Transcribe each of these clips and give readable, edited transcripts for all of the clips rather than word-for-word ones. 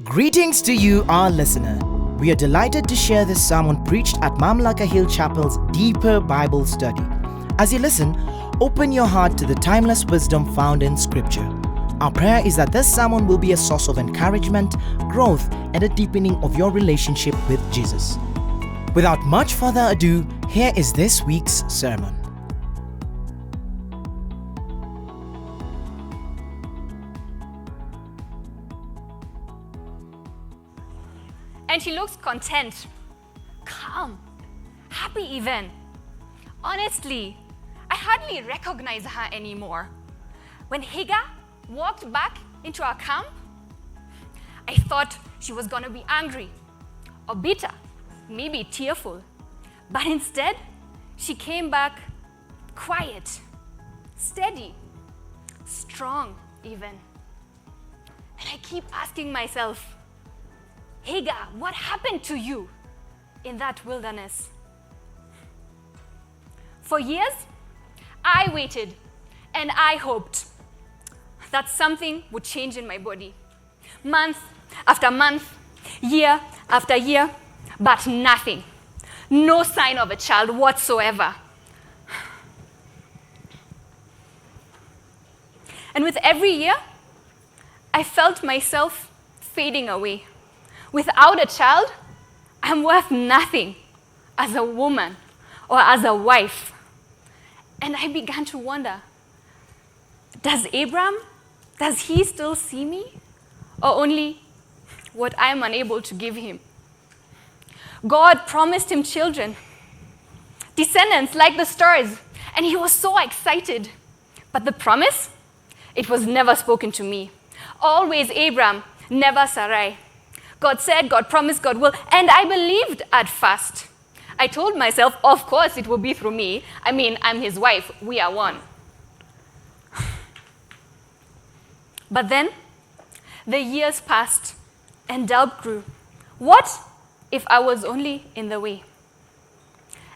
Greetings to you, our listener. We are delighted to share this sermon preached at Mamlaka Hill Chapel's Deeper Bible Study. As you listen, open your heart to the timeless wisdom found in Scripture. Our prayer is that this sermon will be a source of encouragement, growth, and a deepening of your relationship with Jesus. Without much further ado, here is this week's sermon. And she looks content, calm, happy even. Honestly, I hardly recognize her anymore. When Hagar walked back into our camp, I thought she was going to be angry or bitter, maybe tearful. But instead, she came back quiet, steady, strong even. And I keep asking myself, Hagar, what happened to you in that wilderness? For years, I waited and I hoped that something would change in my body. Month after month, year after year, but nothing. No sign of a child whatsoever. And with every year, I felt myself fading away. Without a child, I'm worth nothing as a woman or as a wife. And I began to wonder, does he still see me? Or only what I'm unable to give him? God promised him children, descendants like the stars, and he was so excited. But the promise, it was never spoken to me. Always Abram, never Sarai. God said, God promised, God will, and I believed at first. I told myself, of course it will be through me. I mean, I'm his wife, we are one. But then, the years passed and doubt grew. What if I was only in the way?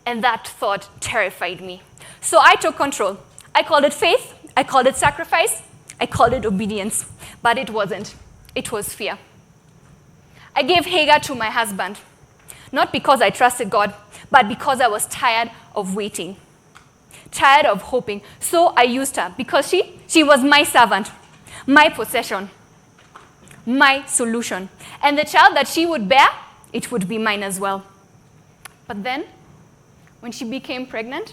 And that thought terrified me. So I took control. I called it faith, I called it sacrifice, I called it obedience. But it wasn't. It was fear. I gave Hagar to my husband, not because I trusted God, but because I was tired of waiting, tired of hoping. So I used her because she was my servant, my possession, my solution. And the child that she would bear, it would be mine as well. But then, when she became pregnant,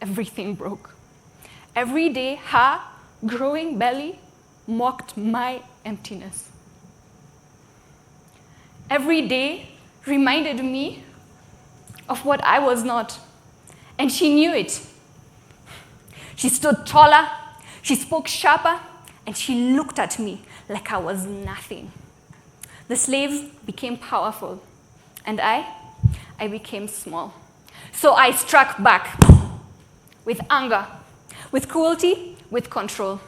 everything broke. Every day, her growing belly mocked my emptiness. Every day reminded me of what I was not, and she knew it. She stood taller, she spoke sharper, and she looked at me like I was nothing. The slaves became powerful, and I became small. So I struck back with anger, with cruelty, with control.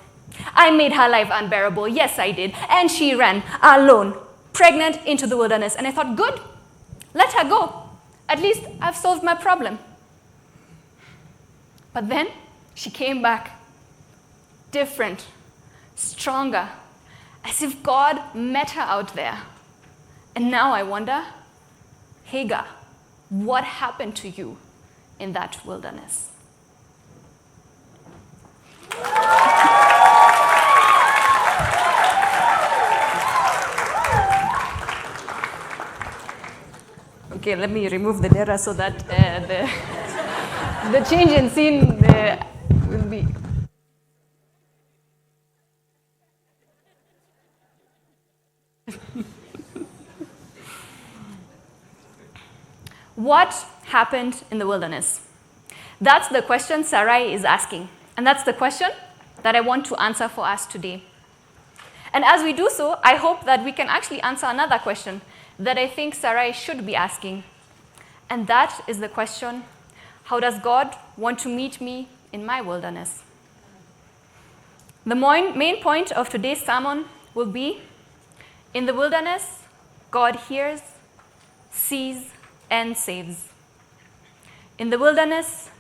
I made her life unbearable, yes I did, and she ran alone, pregnant, into the wilderness. And I thought, good, let her go. At least I've solved my problem. But then she came back, different, stronger, as if God met her out there. And now I wonder, Hagar, what happened to you in that wilderness? Okay, let me remove the data so that the change in scene will be. What happened in the wilderness? That's the question Sarai is asking. And that's the question that I want to answer for us today. And as we do so, I hope that we can actually answer another question that I think Sarai should be asking. And that is the question, how does God want to meet me in my wilderness? The main point of today's sermon will be, in the wilderness, God hears, sees, and saves. In the wilderness,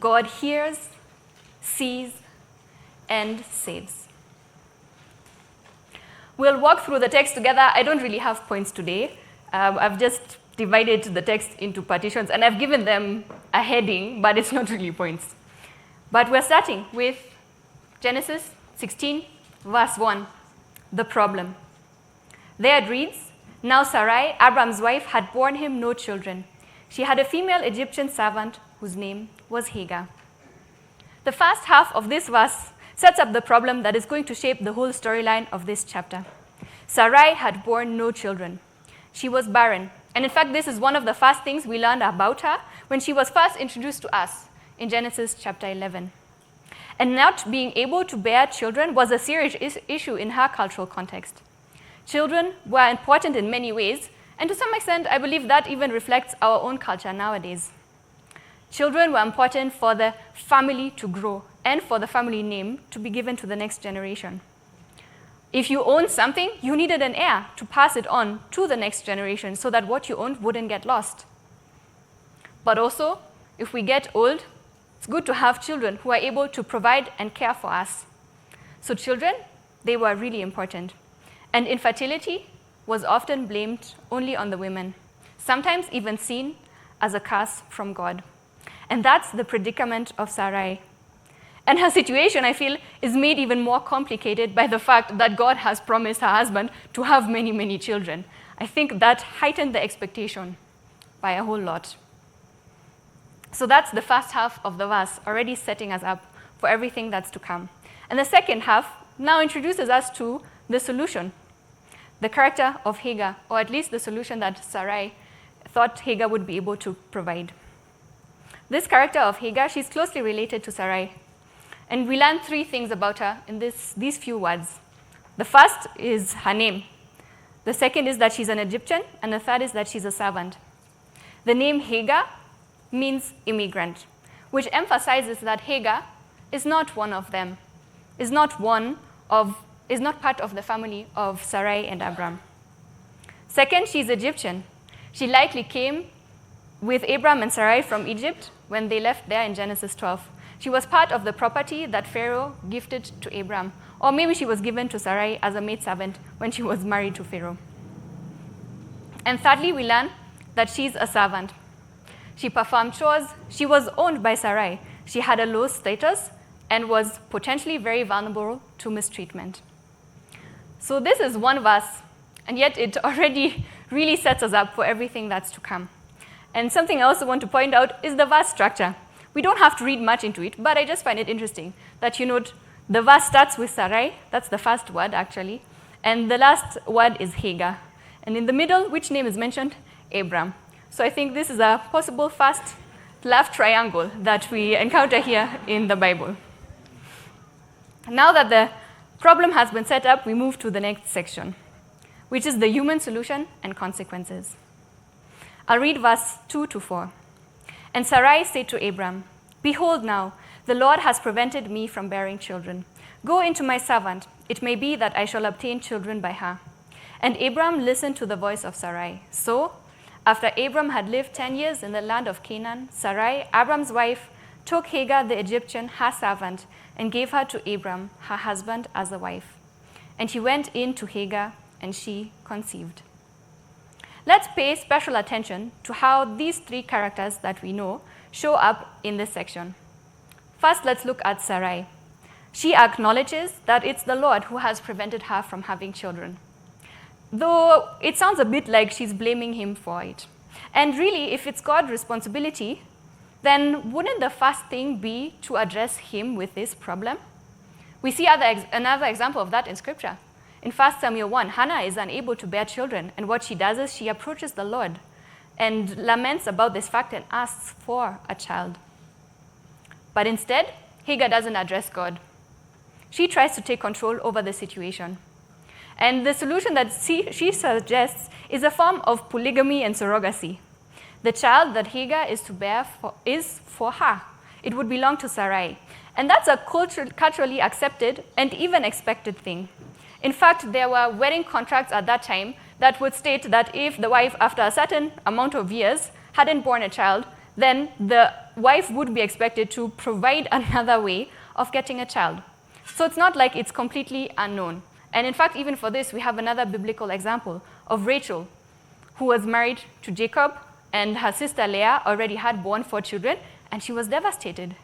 God hears, sees, and saves. We'll walk through the text together. I don't really have points today. I've just divided the text into partitions, and I've given them a heading, but it's not really points. But we're starting with Genesis 16, verse 1, the problem. There it reads, "Now Sarai, Abram's wife, had borne him no children. She had a female Egyptian servant whose name was Hagar." The first half of this verse sets up the problem that is going to shape the whole storyline of this chapter. Sarai had borne no children. She was barren. And in fact, this is one of the first things we learned about her when she was first introduced to us in Genesis chapter 11. And not being able to bear children was a serious issue in her cultural context. Children were important in many ways, and to some extent, I believe that even reflects our own culture nowadays. Children were important for the family to grow and for the family name to be given to the next generation. If you owned something, you needed an heir to pass it on to the next generation so that what you owned wouldn't get lost. But also, if we get old, it's good to have children who are able to provide and care for us. So children, they were really important. And infertility was often blamed only on the women, sometimes even seen as a curse from God. And that's the predicament of Sarai. And her situation, I feel, is made even more complicated by the fact that God has promised her husband to have many, many children. I think that heightened the expectation by a whole lot. So that's the first half of the verse, already setting us up for everything that's to come. And the second half now introduces us to the solution, the character of Hagar, or at least the solution that Sarai thought Hagar would be able to provide. This character of Hagar, she's closely related to Sarai. And we learn three things about her in these few words. The first is her name. The second is that she's an Egyptian, and the third is that she's a servant. The name Hagar means immigrant, which emphasizes that Hagar is not one of them, is not part of the family of Sarai and Abram. Second, she's Egyptian. She likely came with Abram and Sarai from Egypt when they left there in Genesis 12. She was part of the property that Pharaoh gifted to Abram, or maybe she was given to Sarai as a maidservant when she was married to Pharaoh. And thirdly, we learn that she's a servant. She performed chores. She was owned by Sarai. She had a low status and was potentially very vulnerable to mistreatment. So this is one verse, and yet it already really sets us up for everything that's to come. And something I also want to point out is the verse structure. We don't have to read much into it, but I just find it interesting that you note the verse starts with Sarai, that's the first word actually, and the last word is Hagar. And in the middle, which name is mentioned? Abram. So I think this is a possible first love triangle that we encounter here in the Bible. Now that the problem has been set up, we move to the next section, which is the human solution and consequences. I'll read verse 2 to 4. And Sarai said to Abram, "Behold now, the Lord has prevented me from bearing children. Go into my servant. It may be that I shall obtain children by her." And Abram listened to the voice of Sarai. So, after Abram had lived 10 years in the land of Canaan, Sarai, Abram's wife, took Hagar the Egyptian, her servant, and gave her to Abram, her husband, as a wife. And he went in to Hagar, and she conceived. Let's pay special attention to how these three characters that we know show up in this section. First, let's look at Sarai. She acknowledges that it's the Lord who has prevented her from having children, though it sounds a bit like she's blaming him for it. And really, if it's God's responsibility, then wouldn't the first thing be to address him with this problem? We see another example of that in Scripture. In 1 Samuel 1, Hannah is unable to bear children, and what she does is she approaches the Lord and laments about this fact and asks for a child. But instead, Hagar doesn't address God. She tries to take control over the situation. And the solution that she suggests is a form of polygamy and surrogacy. The child that Hagar is to bear is for her. It would belong to Sarai. And that's a culturally accepted and even expected thing. In fact, there were wedding contracts at that time that would state that if the wife, after a certain amount of years, hadn't born a child, then the wife would be expected to provide another way of getting a child. So it's not like it's completely unknown. And in fact, even for this, we have another biblical example of Rachel, who was married to Jacob, and her sister Leah already had borne 4 children, and she was devastated.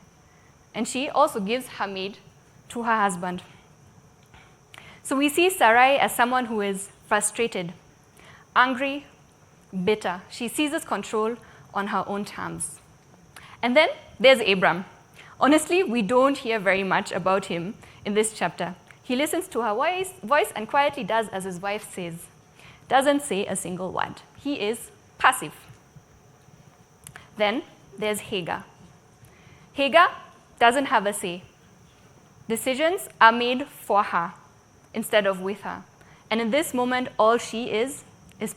And she also gives her maid to her husband. So we see Sarai as someone who is frustrated, angry, bitter. She seizes control on her own terms. And then there's Abram. Honestly, we don't hear very much about him in this chapter. He listens to her voice and quietly does as his wife says. Doesn't say a single word. He is passive. Then there's Hagar. Hagar doesn't have a say. Decisions are made for her instead of with her. And in this moment, all she is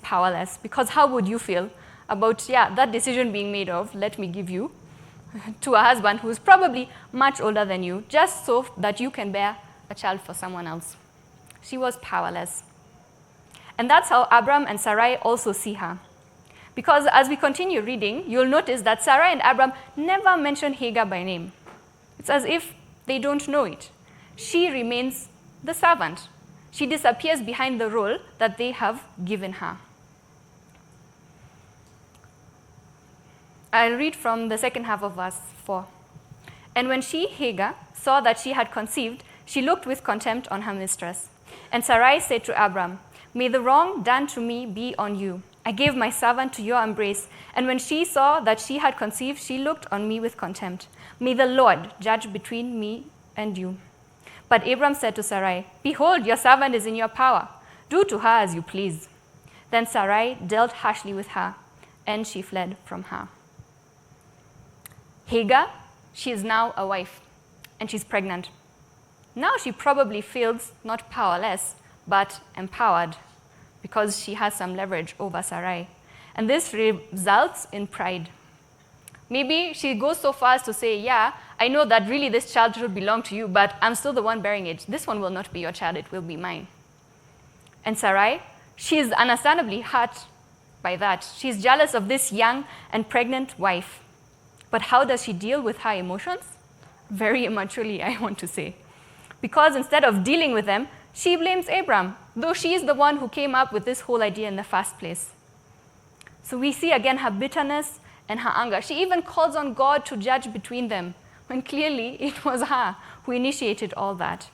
powerless. Because how would you feel about, that decision being made of, let me give you to a husband who's probably much older than you, just so that you can bear a child for someone else? She was powerless. And that's how Abram and Sarai also see her. Because as we continue reading, you'll notice that Sarai and Abram never mention Hagar by name. It's as if they don't know it. She remains the servant. She disappears behind the role that they have given her. I'll read from the second half of verse 4. And when she, Hagar, saw that she had conceived, she looked with contempt on her mistress. And Sarai said to Abram, "May the wrong done to me be on you. I gave my servant to your embrace, and when she saw that she had conceived, she looked on me with contempt. May the Lord judge between me and you." But Abram said to Sarai, "Behold, your servant is in your power. Do to her as you please." Then Sarai dealt harshly with her, and she fled from her. Hagar, she is now a wife, and she's pregnant. Now she probably feels not powerless, but empowered, because she has some leverage over Sarai. And this results in pride. Maybe she goes so far as to say, I know that really this child should belong to you, but I'm still the one bearing it. This one will not be your child, it will be mine. And Sarai, she is understandably hurt by that. She's jealous of this young and pregnant wife. But how does she deal with her emotions? Very immaturely, I want to say. Because instead of dealing with them, she blames Abram, though she is the one who came up with this whole idea in the first place. So we see again her bitterness and her anger. She even calls on God to judge between them, when clearly it was her who initiated all that.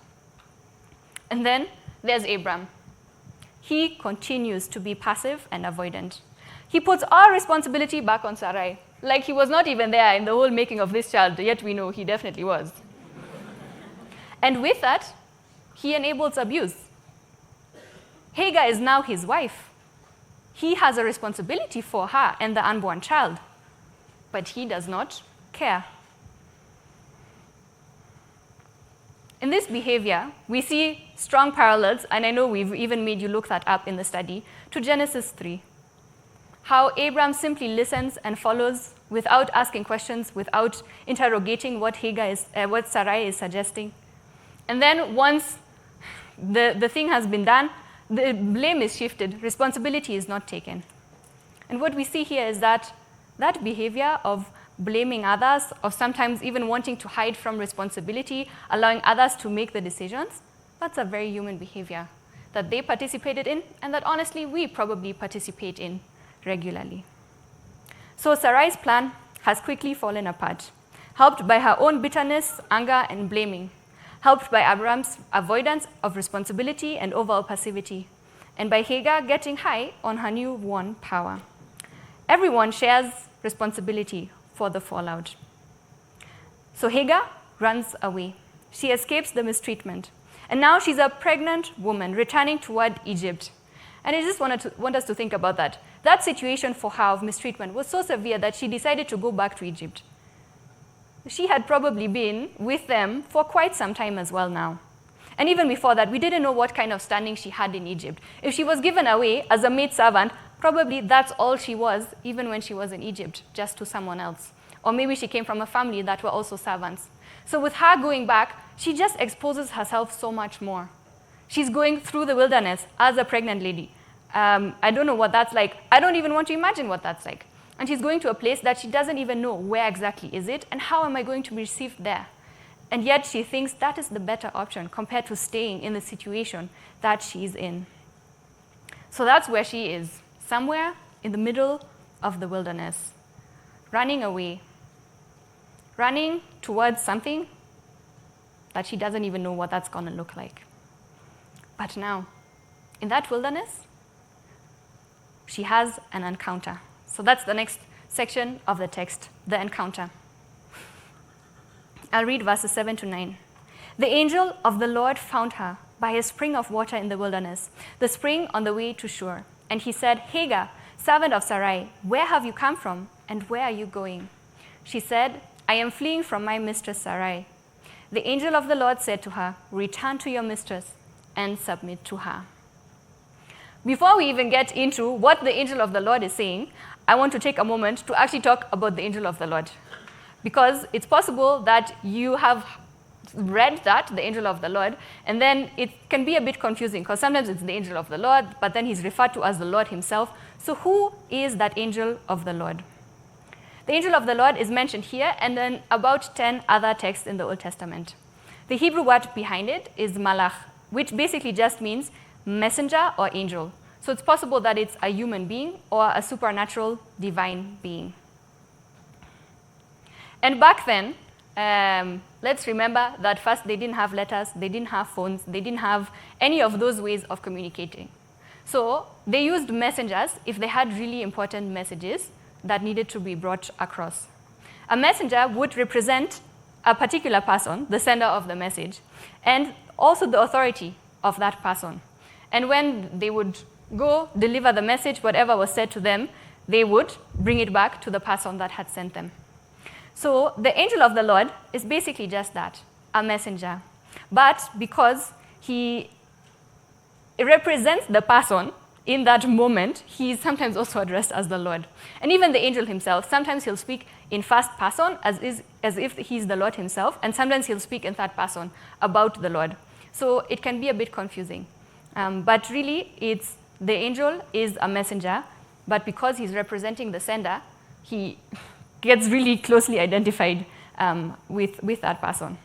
And then there's Abram. He continues to be passive and avoidant. He puts all responsibility back on Sarai, like he was not even there in the whole making of this child, yet we know he definitely was. And with that, he enables abuse. Hagar is now his wife. He has a responsibility for her and the unborn child, but he does not care. In this behavior, we see strong parallels, and I know we've even made you look that up in the study, to Genesis 3. How Abram simply listens and follows without asking questions, without interrogating what Sarai is suggesting. And then once the thing has been done, the blame is shifted, responsibility is not taken. And what we see here is that behavior of blaming others, of sometimes even wanting to hide from responsibility, allowing others to make the decisions, that's a very human behavior that they participated in, and that honestly we probably participate in regularly. So Sarai's plan has quickly fallen apart, helped by her own bitterness, anger, and blaming, helped by Abram's avoidance of responsibility and overall passivity, and by Hagar getting high on her newborn power. Everyone shares responsibility for the fallout. So Hagar runs away. She escapes the mistreatment. And now she's a pregnant woman returning toward Egypt. And I just want us to think about that. That situation for her of mistreatment was so severe that she decided to go back to Egypt. She had probably been with them for quite some time as well now. And even before that, we didn't know what kind of standing she had in Egypt. If she was given away as a maidservant, probably that's all she was, even when she was in Egypt, just to someone else. Or maybe she came from a family that were also servants. So with her going back, she just exposes herself so much more. She's going through the wilderness as a pregnant lady. I don't know what that's like. I don't even want to imagine what that's like. And she's going to a place that she doesn't even know where exactly is it, and how am I going to be received there. And yet she thinks that is the better option compared to staying in the situation that she's in. So that's where she is, somewhere in the middle of the wilderness, running away, running towards something that she doesn't even know what that's going to look like. But now, in that wilderness, she has an encounter. So that's the next section of the text, the encounter. I'll read verses 7 to 9. The angel of the Lord found her by a spring of water in the wilderness, the spring on the way to Shur. And he said, Hagar, servant of Sarai, where have you come from, and where are you going? She said, I am fleeing from my mistress Sarai. The angel of the Lord said to her, return to your mistress and submit to her. Before we even get into what the angel of the Lord is saying, I want to take a moment to actually talk about the angel of the Lord. Because it's possible that you have read that, the angel of the Lord, and then it can be a bit confusing because sometimes it's the angel of the Lord, but then he's referred to as the Lord himself. So who is that angel of the Lord? The angel of the Lord is mentioned here and then about 10 other texts in the Old Testament. The Hebrew word behind it is malach, which basically just means messenger or angel. So it's possible that it's a human being or a supernatural divine being. And back then, let's remember that first they didn't have letters, they didn't have phones, they didn't have any of those ways of communicating. So they used messengers if they had really important messages that needed to be brought across. A messenger would represent a particular person, the sender of the message, and also the authority of that person. And when they would go deliver the message, whatever was said to them, they would bring it back to the person that had sent them. So the angel of the Lord is basically just that, a messenger. But because he represents the person in that moment, he is sometimes also addressed as the Lord. And even the angel himself, sometimes he'll speak in first person as if he's the Lord himself, and sometimes he'll speak in third person about the Lord. So it can be a bit confusing. But really, the angel is a messenger, but because he's representing the sender, he gets really closely identified with that person.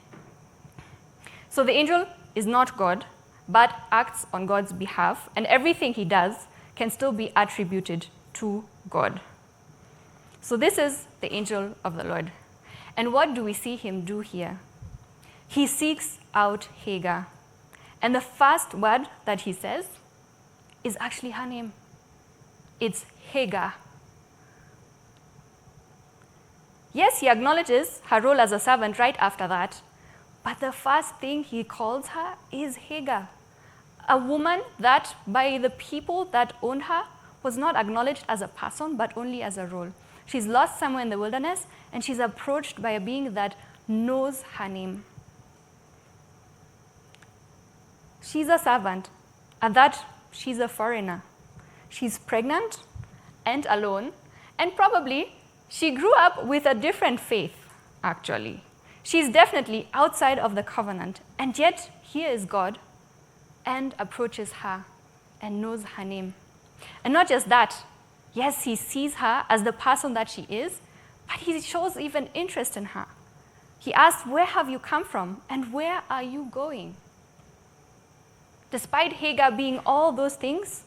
So the angel is not God, but acts on God's behalf, and everything he does can still be attributed to God. So this is the angel of the Lord. And what do we see him do here? He seeks out Hagar. And the first word that he says is actually her name. It's Hagar. Yes, he acknowledges her role as a servant right after that, but the first thing he calls her is Hagar, a woman that by the people that owned her was not acknowledged as a person, but only as a role. She's lost somewhere in the wilderness, and she's approached by a being that knows her name. She's a servant, and that she's a foreigner. She's pregnant and alone, and probably she grew up with a different faith, actually. She's definitely outside of the covenant, and yet here is God and approaches her and knows her name. And not just that, yes, he sees her as the person that she is, but he shows even interest in her. He asks, where have you come from, and where are you going? Despite Hagar being all those things,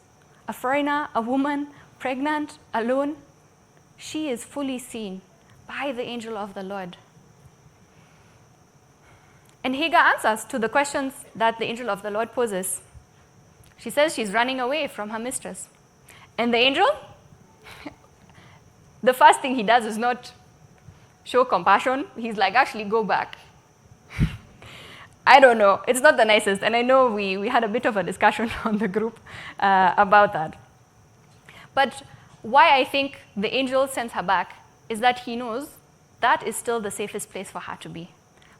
a foreigner, a woman, pregnant, alone, she is fully seen by the angel of the Lord. And Hagar answers to the questions that the angel of the Lord poses. She says she's running away from her mistress. And the angel, the first thing he does is not show compassion. He's like, actually, go back. I don't know. It's not the nicest. And I know we had a bit of a discussion on the group about that. But why I think the angel sends her back is that he knows that is still the safest place for her to be.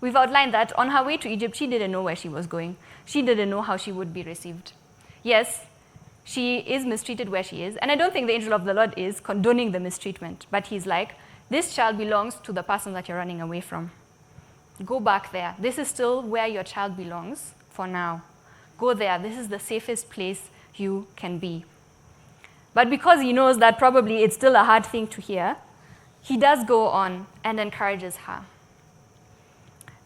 We've outlined that on her way to Egypt, she didn't know where she was going. She didn't know how she would be received. Yes, she is mistreated where she is, and I don't think the angel of the Lord is condoning the mistreatment, but he's like, this child belongs to the person that you're running away from. Go back there. This is still where your child belongs for now. Go there. This is the safest place you can be. But because he knows that probably it's still a hard thing to hear, he does go on and encourages her.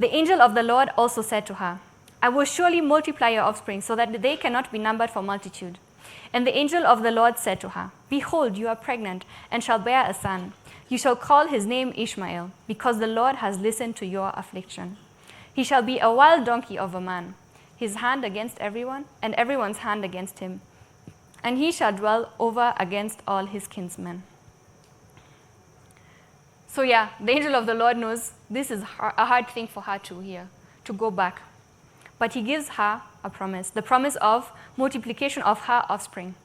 The angel of the Lord also said to her, I will surely multiply your offspring so that they cannot be numbered for multitude. And the angel of the Lord said to her, Behold, you are pregnant and shall bear a son. You shall call his name Ishmael, because the Lord has listened to your affliction. He shall be a wild donkey of a man, his hand against everyone, and everyone's hand against him. And he shall dwell over against all his kinsmen. So yeah, the angel of the Lord knows this is a hard thing for her to hear, to go back. But he gives her a promise, the promise of multiplication of her offspring.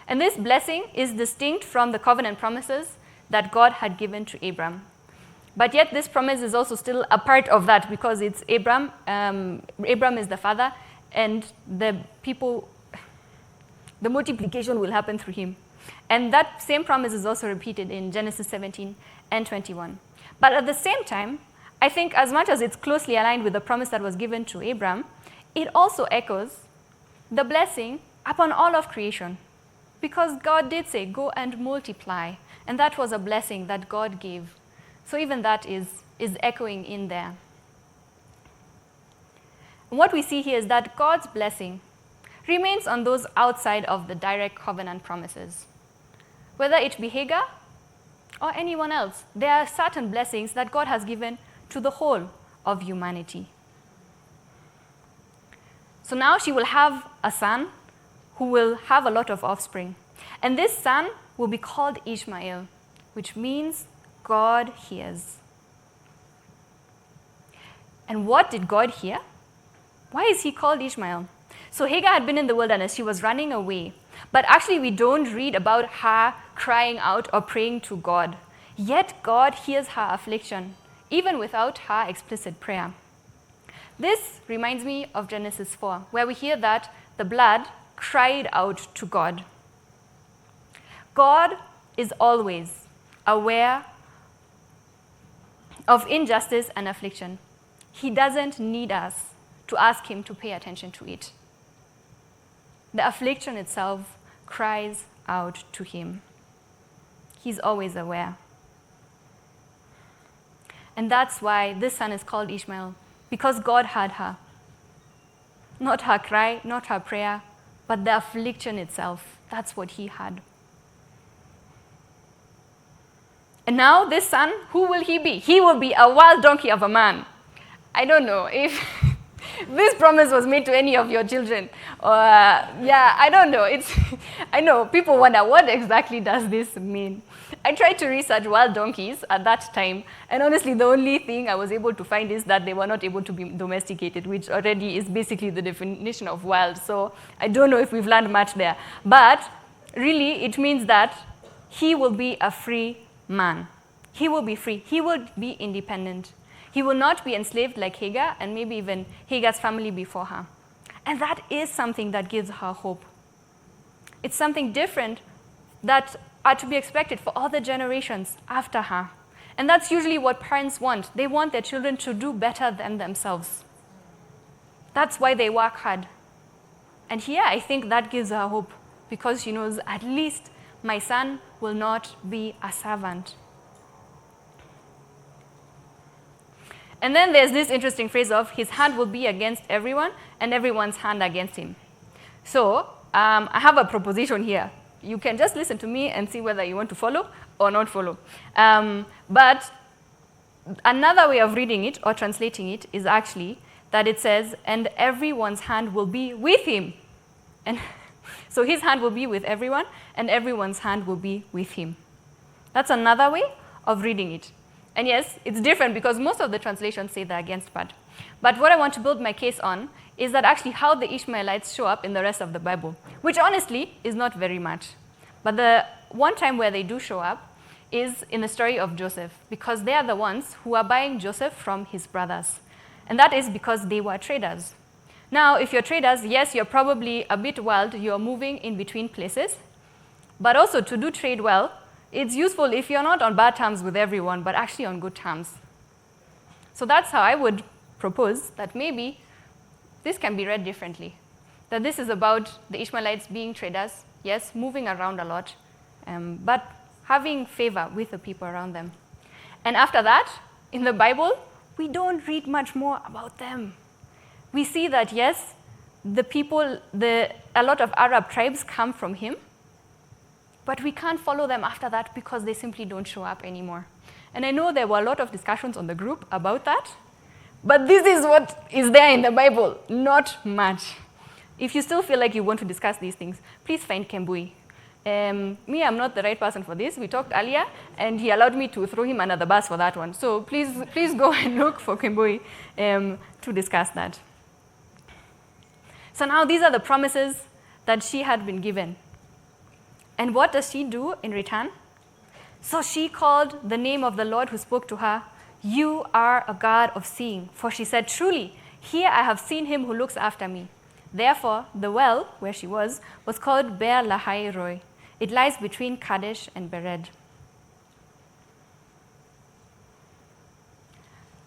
And this blessing is distinct from the covenant promises that God had given to Abram. But yet this promise is also still a part of that because it's Abram. Abram is the father, and the multiplication will happen through him. And that same promise is also repeated in Genesis 17 and 21. But at the same time, I think as much as it's closely aligned with the promise that was given to Abram, it also echoes the blessing upon all of creation. Because God did say, go and multiply. And that was a blessing that God gave. So even that is echoing in there. And what we see here is that God's blessing remains on those outside of the direct covenant promises. Whether it be Hagar or anyone else, there are certain blessings that God has given to the whole of humanity. So now she will have a son who will have a lot of offspring. And this son will be called Ishmael, which means God hears. And what did God hear? Why is he called Ishmael? So Hagar had been in the wilderness. She was running away. But actually, we don't read about her crying out or praying to God. Yet God hears her affliction, even without her explicit prayer. This reminds me of Genesis 4, where we hear that the blood cried out to God. God is always aware of injustice and affliction. He doesn't need us to ask him to pay attention to it. The affliction itself cries out to him. He's always aware. And that's why this son is called Ishmael, because God had her. Not her cry, not her prayer, but the affliction itself. That's what he had. And now this son, who will he be? He will be a wild donkey of a man. I don't know if this promise was made to any of your children. I don't know. I know people wonder, what exactly does this mean? I tried to research wild donkeys at that time, and honestly, the only thing I was able to find is that they were not able to be domesticated, which already is basically the definition of wild. So I don't know if we've learned much there. But really, it means that he will be a free man. He will be free. He will be independent. He will not be enslaved like Hagar and maybe even Hagar's family before her. And that is something that gives her hope. It's something different that are to be expected for all the generations after her. And that's usually what parents want. They want their children to do better than themselves. That's why they work hard. And here I think that gives her hope, because she knows at least my son will not be a servant. And then there's this interesting phrase of his hand will be against everyone and everyone's hand against him. So I have a proposition here. You can just listen to me and see whether you want to follow or not follow. But another way of reading it or translating it is actually that it says, and everyone's hand will be with him. And so his hand will be with everyone, and everyone's hand will be with him. That's another way of reading it. And yes, it's different because most of the translations say the against part. But what I want to build my case on is that actually how the Ishmaelites show up in the rest of the Bible, which honestly is not very much. But the one time where they do show up is in the story of Joseph, because they are the ones who are buying Joseph from his brothers. And that is because they were traders. Now, if you're traders, yes, you're probably a bit wild, you're moving in between places. But also to do trade well, it's useful if you're not on bad terms with everyone, but actually on good terms. So that's how I would propose that maybe this can be read differently. That this is about the Ishmaelites being traders, yes, moving around a lot, but having favor with the people around them. And after that, in the Bible, we don't read much more about them. We see that, yes, a lot of Arab tribes come from him, but we can't follow them after that because they simply don't show up anymore. And I know there were a lot of discussions on the group about that, but this is what is there in the Bible, not much. If you still feel like you want to discuss these things, please find Kembui. I'm not the right person for this. We talked earlier, and he allowed me to throw him under the bus for that one. So please go and look for Kembui to discuss that. So now these are the promises that she had been given. And what does she do in return? So she called the name of the Lord who spoke to her, "You are a God of seeing." For she said, "Truly, here I have seen him who looks after me." Therefore, the well, where she was called Beer Lahai Roi. It lies between Kadesh and Bered.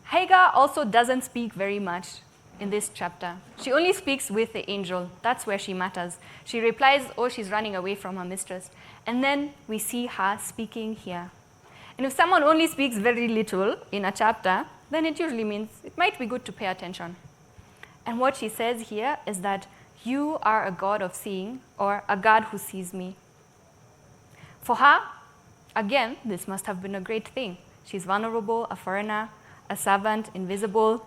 Hagar also doesn't speak very much in this chapter. She only speaks with the angel. That's where she matters. She replies, she's running away from her mistress. And then we see her speaking here. And if someone only speaks very little in a chapter, then it usually means it might be good to pay attention. And what she says here is that you are a God of seeing, or a God who sees me. For her, again, this must have been a great thing. She's vulnerable, a foreigner, a servant, invisible.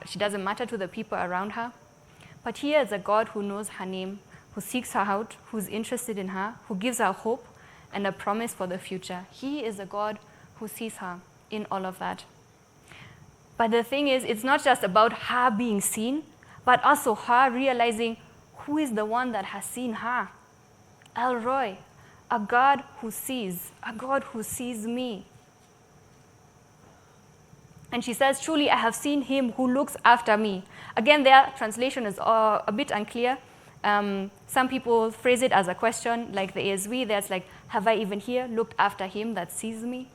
She doesn't matter to the people around her. But here is a God who knows her name, who seeks her out, who's interested in her, who gives her hope and a promise for the future. He is a God who sees her in all of that. But the thing is, it's not just about her being seen, but also her realizing who is the one that has seen her. El Roi, a God who sees me. And she says, "Truly, I have seen him who looks after me." Again, their translation is a bit unclear. Some people phrase it as a question, like the ASV, there's like, "Have I even here looked after him that sees me?"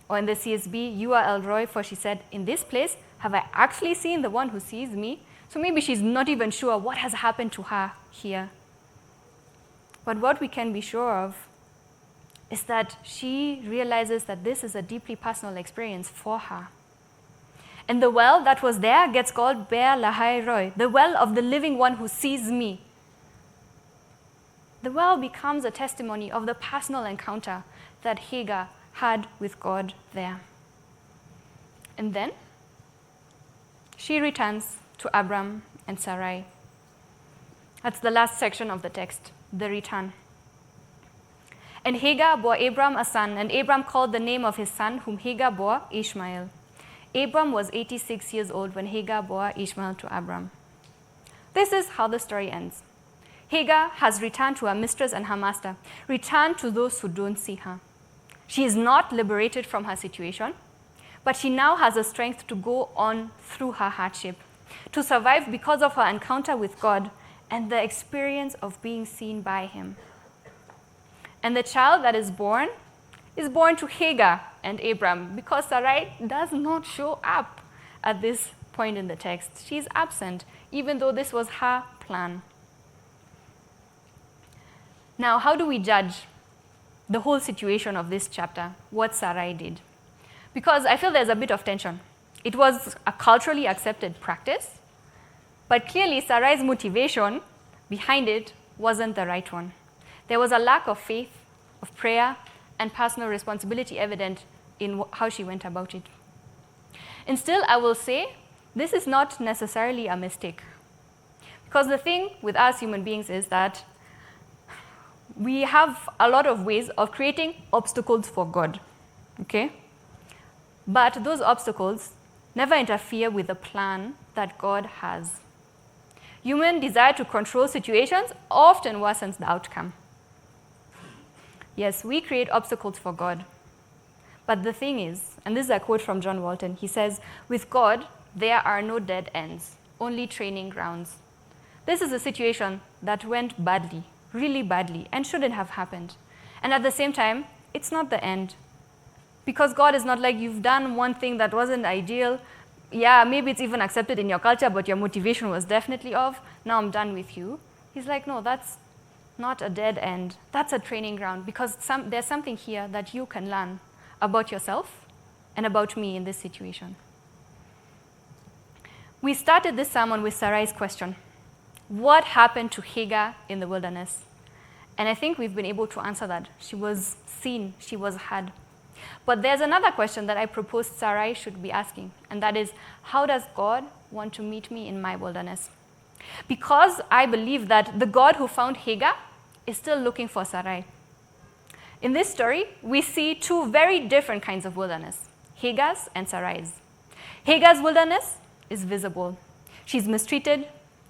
Or in the CSB, "You are El Roi," for she said, "In this place, have I actually seen the one who sees me?" So maybe she's not even sure what has happened to her here. But what we can be sure of is that she realizes that this is a deeply personal experience for her. And the well that was there gets called Beer Lahai Roi, the well of the living one who sees me. The well becomes a testimony of the personal encounter that Hagar had with God there. And then she returns to Abram and Sarai. That's the last section of the text, the return. And Hagar bore Abram a son, and Abram called the name of his son, whom Hagar bore, Ishmael. Abram was 86 years old when Hagar bore Ishmael to Abram. This is how the story ends. Hagar has returned to her mistress and her master, returned to those who don't see her. She is not liberated from her situation, but she now has the strength to go on through her hardship, to survive because of her encounter with God and the experience of being seen by him. And the child that is born to Hagar and Abram, because Sarai does not show up at this point in the text. She's absent, even though this was her plan. Now, how do we judge the whole situation of this chapter, what Sarai did? Because I feel there's a bit of tension. It was a culturally accepted practice, but clearly Sarai's motivation behind it wasn't the right one. There was a lack of faith, of prayer, and personal responsibility evident in how she went about it. And still, I will say, this is not necessarily a mistake. Because the thing with us human beings is that we have a lot of ways of creating obstacles for God, okay? But those obstacles never interfere with the plan that God has. Human desire to control situations often worsens the outcome. Yes, we create obstacles for God. But the thing is, and this is a quote from John Walton, he says, "With God, there are no dead ends, only training grounds." This is a situation that went badly, really badly, and shouldn't have happened. And at the same time, it's not the end. Because God is not like, you've done one thing that wasn't ideal. Yeah, maybe it's even accepted in your culture, but your motivation was definitely off. Now I'm done with you. He's like, no, that's not a dead end. That's a training ground, because there's something here that you can learn about yourself and about me in this situation. We started this sermon with Sarai's question. What happened to Hagar in the wilderness? And I think we've been able to answer that. She was seen, she was heard. But there's another question that I proposed Sarai should be asking, and that is, how does God want to meet me in my wilderness? Because I believe that the God who found Hagar is still looking for Sarai. In this story, we see two very different kinds of wilderness, Hagar's and Sarai's. Hagar's wilderness is visible. She's mistreated,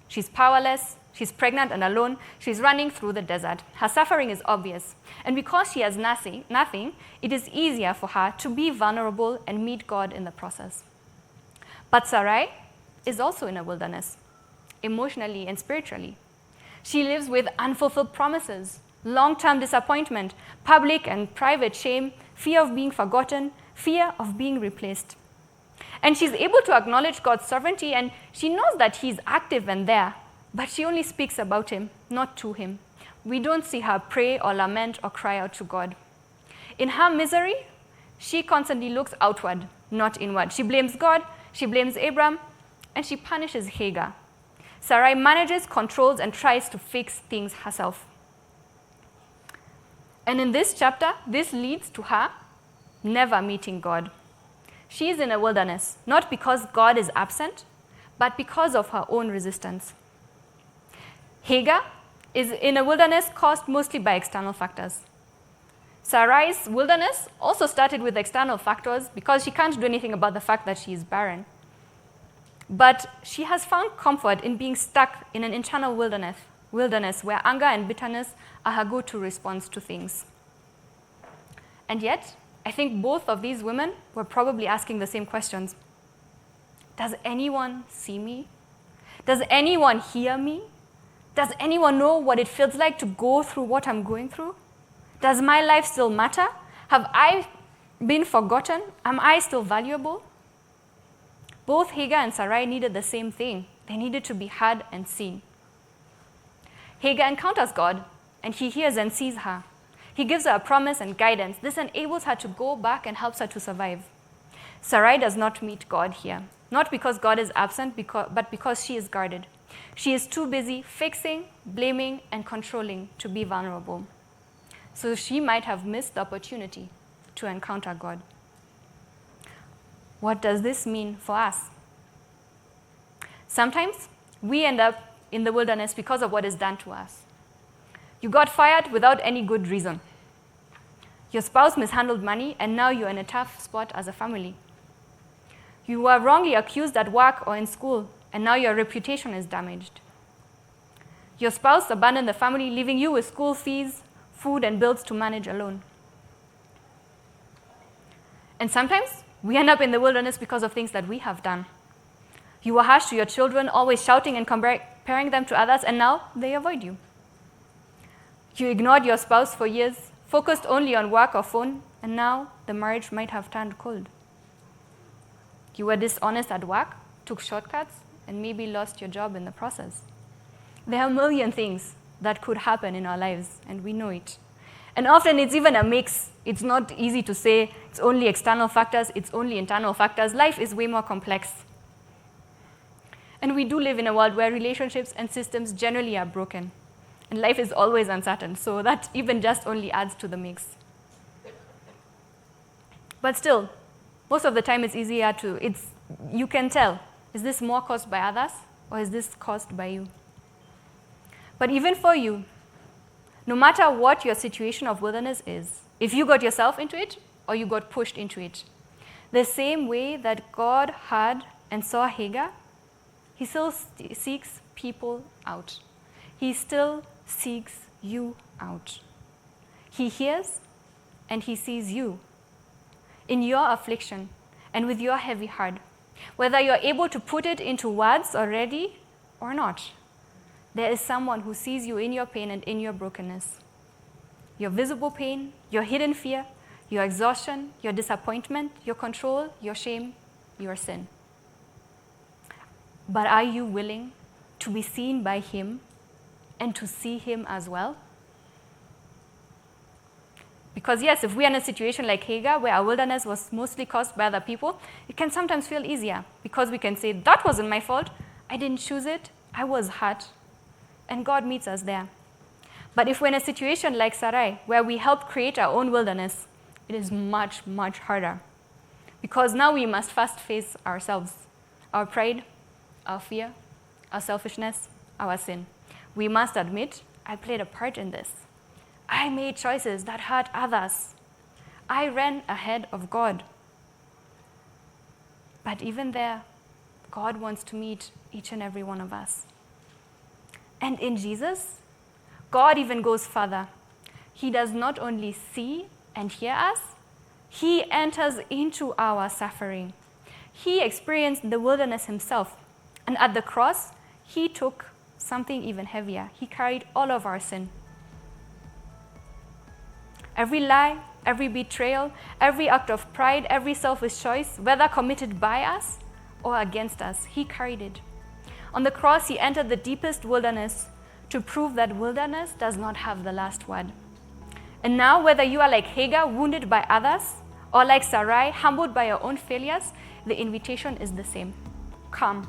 she's powerless, she's pregnant and alone, she's running through the desert. Her suffering is obvious. And because she has nothing, it is easier for her to be vulnerable and meet God in the process. But Sarai is also in a wilderness, emotionally and spiritually. She lives with unfulfilled promises, long-term disappointment, public and private shame, fear of being forgotten, fear of being replaced. And she's able to acknowledge God's sovereignty, and she knows that He's active and there, but she only speaks about Him, not to Him. We don't see her pray or lament or cry out to God. In her misery, she constantly looks outward, not inward. She blames God, she blames Abram, and she punishes Hagar. Sarai manages, controls, and tries to fix things herself. And in this chapter, this leads to her never meeting God. She is in a wilderness, not because God is absent, but because of her own resistance. Hagar is in a wilderness caused mostly by external factors. Sarai's wilderness also started with external factors because she can't do anything about the fact that she is barren. But she has found comfort in being stuck in an internal wilderness where anger and bitterness are her go-to response to things. And yet, I think both of these women were probably asking the same questions. Does anyone see me? Does anyone hear me? Does anyone know what it feels like to go through what I'm going through? Does my life still matter? Have I been forgotten? Am I still valuable? Both Hagar and Sarai needed the same thing. They needed to be heard and seen. Hagar encounters God, and He hears and sees her. He gives her a promise and guidance. This enables her to go back and helps her to survive. Sarai does not meet God here, not because God is absent, but because she is guarded. She is too busy fixing, blaming, and controlling to be vulnerable. So she might have missed the opportunity to encounter God. What does this mean for us? Sometimes we end up in the wilderness because of what is done to us. You got fired without any good reason. Your spouse mishandled money, and now you're in a tough spot as a family. You were wrongly accused at work or in school, and now your reputation is damaged. Your spouse abandoned the family, leaving you with school fees, food, and bills to manage alone. And sometimes we end up in the wilderness because of things that we have done. You were harsh to your children, always shouting and comparing them to others, and now they avoid you. You ignored your spouse for years, focused only on work or phone, and now the marriage might have turned cold. You were dishonest at work, took shortcuts, and maybe lost your job in the process. There are a million things that could happen in our lives, and we know it. And often it's even a mix. It's not easy to say it's only external factors, it's only internal factors. Life is way more complex. And we do live in a world where relationships and systems generally are broken. And life is always uncertain, so that even just only adds to the mix. But still, most of the time it's easier you can tell, is this more caused by others or is this caused by you? But even for you, no matter what your situation of wilderness is, if you got yourself into it or you got pushed into it, the same way that God heard and saw Hagar, He still seeks people out. He still seeks you out. He hears and He sees you in your affliction and with your heavy heart, whether you're able to put it into words already or not. There is someone who sees you in your pain and in your brokenness. Your visible pain, your hidden fear, your exhaustion, your disappointment, your control, your shame, your sin. But are you willing to be seen by Him and to see Him as well? Because yes, if we are in a situation like Hagar, where our wilderness was mostly caused by other people, it can sometimes feel easier because we can say, that wasn't my fault. I didn't choose it. I was hurt. And God meets us there. But if we're in a situation like Sarai, where we help create our own wilderness, it is much, much harder. Because now we must first face ourselves, our pride, our fear, our selfishness, our sin. We must admit, I played a part in this. I made choices that hurt others. I ran ahead of God. But even there, God wants to meet each and every one of us. And in Jesus, God even goes further. He does not only see and hear us, he enters into our suffering. He experienced the wilderness himself. And at the cross, he took something even heavier. He carried all of our sin. Every lie, every betrayal, every act of pride, every selfish choice, whether committed by us or against us, he carried it. On the cross, he entered the deepest wilderness to prove that wilderness does not have the last word. And now, whether you are like Hagar, wounded by others, or like Sarai, humbled by your own failures, the invitation is the same. Come.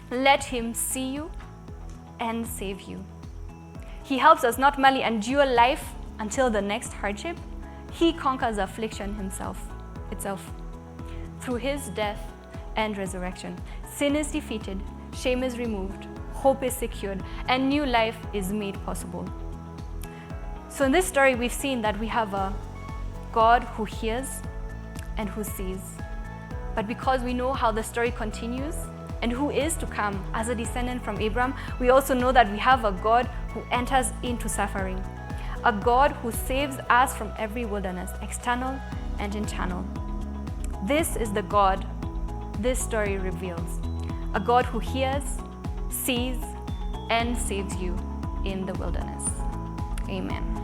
Let him see you and save you. He helps us not merely endure life until the next hardship, he conquers affliction itself. Through his death and resurrection, sin is defeated, shame is removed, hope is secured, and new life is made possible. So in this story, we've seen that we have a God who hears and who sees. But because we know how the story continues and who is to come as a descendant from Abram, we also know that we have a God who enters into suffering. A God who saves us from every wilderness, external and internal. This is the God this story reveals. A God who hears, sees, and saves you in the wilderness. Amen.